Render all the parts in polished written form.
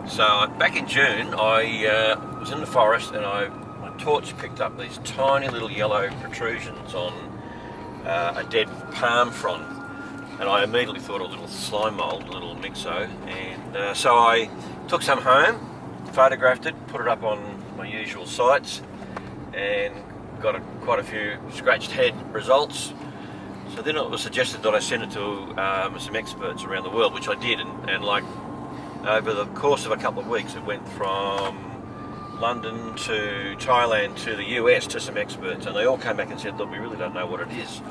So back in June, I was in the forest and my torch picked up these tiny little yellow protrusions on a dead palm frond, and I immediately thought a little slime mould, a little mixo, and so I took some home, photographed it, put it up on my usual sites, and got quite a few scratched head results. So then it was suggested that I send it to some experts around the world, which I did, and like over the course of a couple of weeks, it went from London to Thailand to the US to some experts, and they all came back and said, look, we really don't know what it is.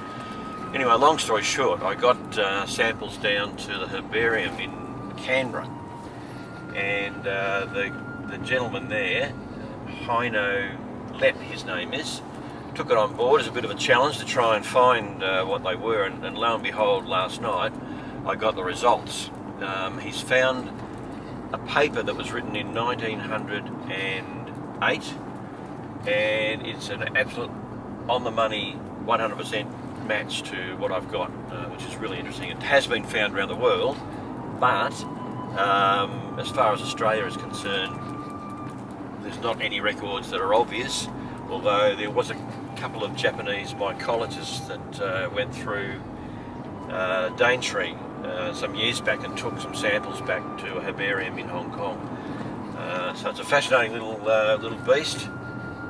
Anyway, long story short, I got samples down to the herbarium in Canberra, and the gentleman there, Heino Lep, his name is, took it on board as a bit of a challenge to try and find what they were, and lo and behold, last night I got the results. He's found a paper that was written in 1908, and it's an absolute on-the-money 100% match to what I've got, which is really interesting. It has been found around the world, but as far as Australia is concerned, there's not any records that are obvious, although there was a couple of Japanese mycologists that went through Daintree some years back and took some samples back to a herbarium in Hong Kong. So it's a fascinating little beast,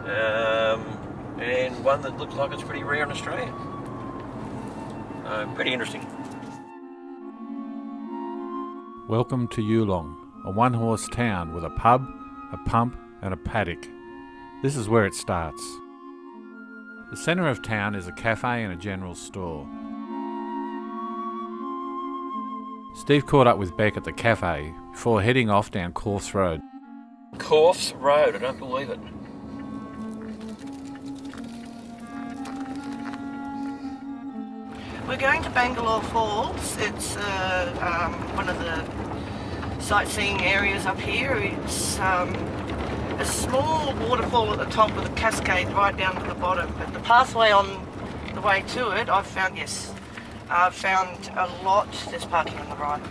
and one that looks like it's pretty rare in Australia. Pretty interesting. Welcome to Yulong, a one-horse town with a pub, a pump and a paddock. This is where it starts. The centre of town is a cafe and a general store. Steve caught up with Bec at the cafe before heading off down Corfs Road. Corfs Road, I don't believe it. We're going to Bangalore Falls. It's one of the sightseeing areas up here. It's a small waterfall at the top with a cascade right down to the bottom. But the pathway on the way to it, I've found a lot. There's parking on the right.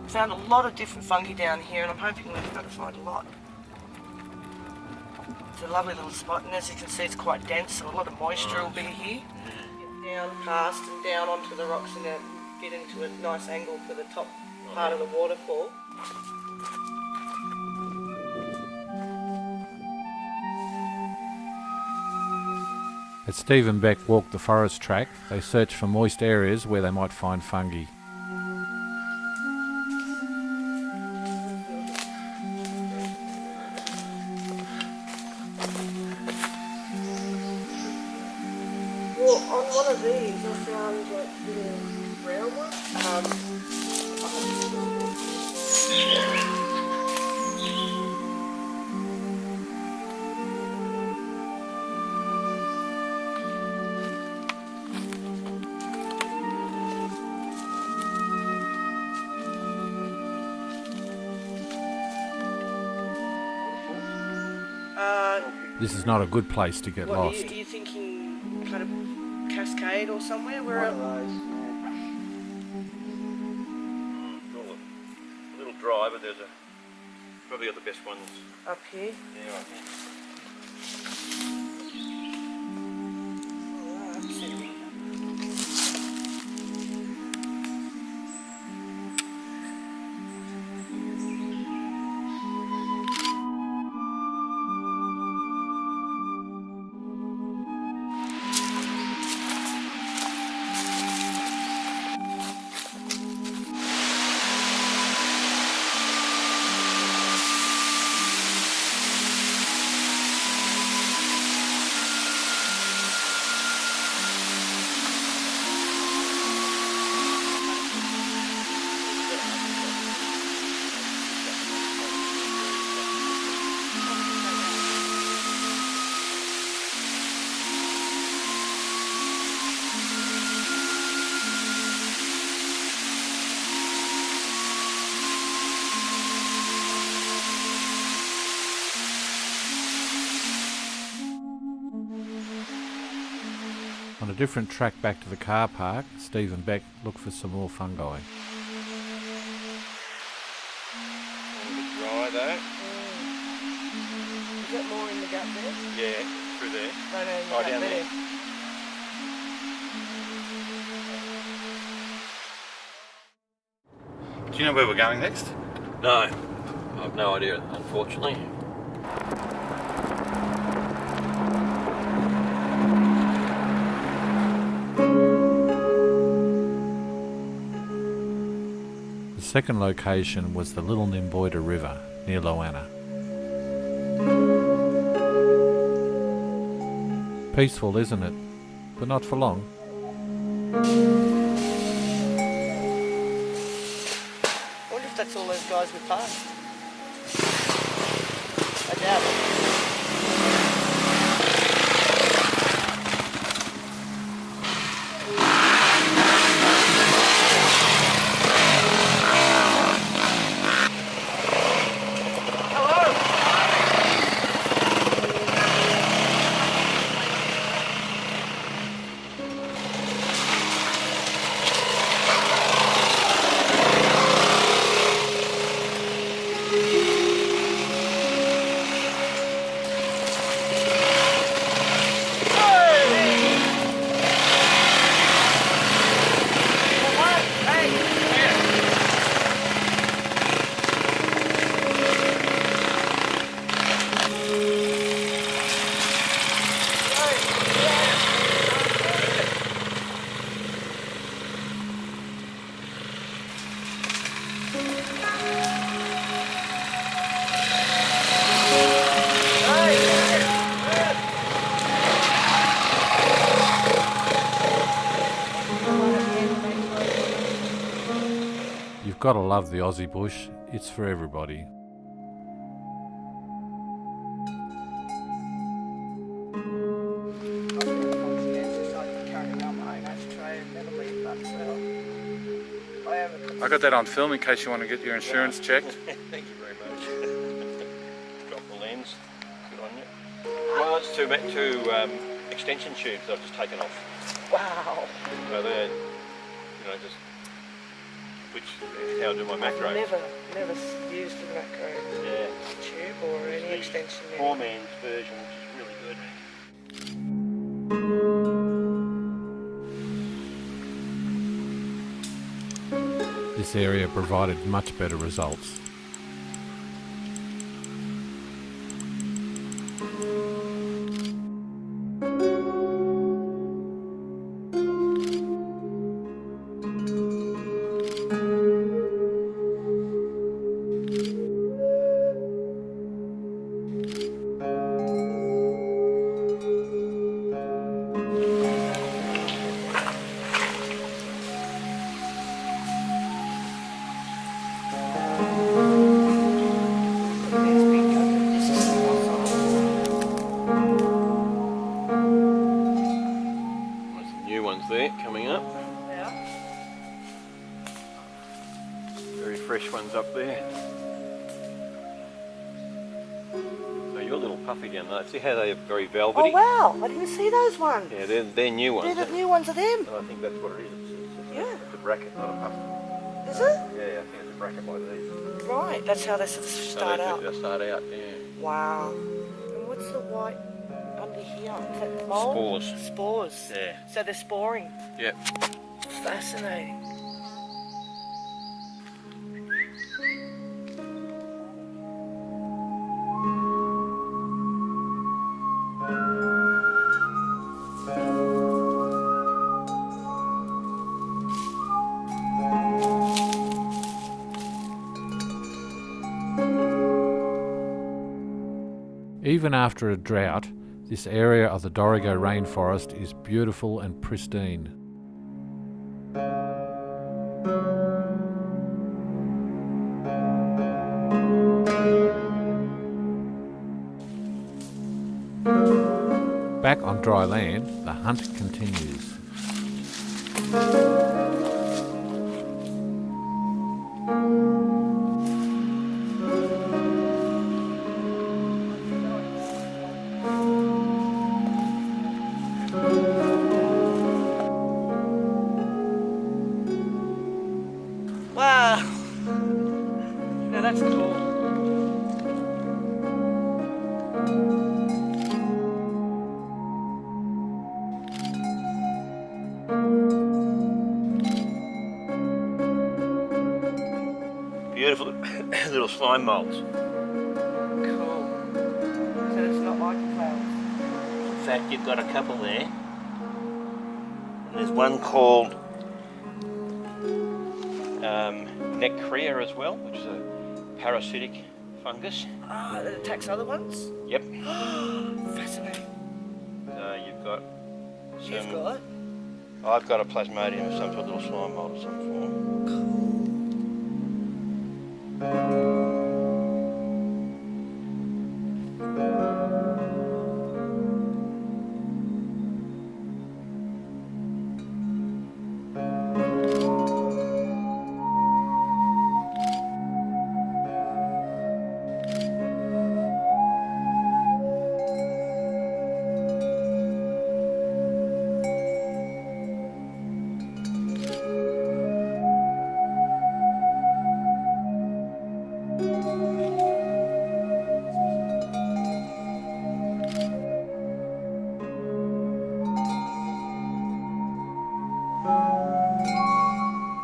Found a lot of different fungi down here, and I'm hoping we're going to find a lot. It's a lovely little spot, and as you can see, it's quite dense, so a lot of moisture will be here. Down past and down onto the rocks, and then get into a nice angle for the top part of the waterfall. As Steve and Bec walk the forest track, they search for moist areas where they might find fungi. Well, on one of these, I found like little brown ones. This is not a good place to get lost. Are you thinking kind of Cascade or somewhere? Where A little dry, but there's probably got the best ones. up here? Yeah, I think. On a different track back to the car park, Steve and Bec look for some more fungi. though. Is that more in the gut there? Yeah, through there. No, in the Oh, gut down there. there. Do you know where we're going next? No, I've no idea, unfortunately. The second location was the Little Nimboida River near Loanna. Peaceful, isn't it? But not for long. I wonder if that's all those guys we passed. I doubt it. You've got to love the Aussie bush. It's for everybody. I got that on film in case you want to get your insurance checked. Thank you very much. Drop the lens. Good on you. Well, it's two extension tubes I've just taken off. Wow. So they're, just which how I do my macro. I've never used a macro tube or any extension. Poor man's version, which is really good. This area provided much better results. There coming up, Yeah. very fresh ones up there. So you're a little puffy down there. See how they're very velvety? Oh wow! I didn't see those ones. Yeah, they're new ones. They're the new ones of them. And I think that's what it is. Yeah. It's a bracket, not a puff. Is it? Yeah, I think it's a bracket like these. Right. That's how they sort of start out. They start out, yeah. Wow. And what's the white under here? Is that mold? Spores. Spores. Yeah. So they're sporing. Yep. Fascinating. Even after a drought, this area of the Dorrigo rainforest is beautiful and pristine. Back on dry land, the hunt continues. Wow. Now that's cool. beautiful little slime moulds. Cool. So it's not like the flowers. In fact, you've got a couple there. And there's one called Necrea as well, which is a parasitic fungus. Ah, it attacks other ones? Yep. Fascinating. You've got You've got? I've got a plasmodium of some sort of little slime mould of some form.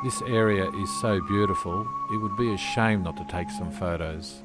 This area is so beautiful, it would be a shame not to take some photos.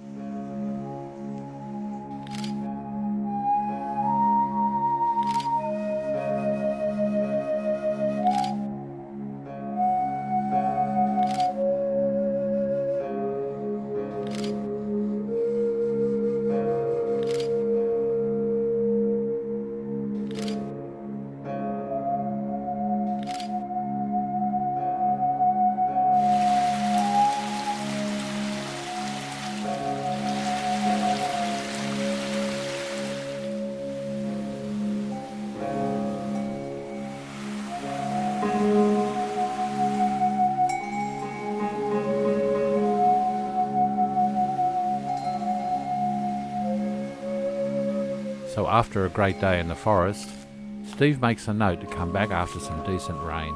So after a great day in the forest, Steve makes a note to come back after some decent rain.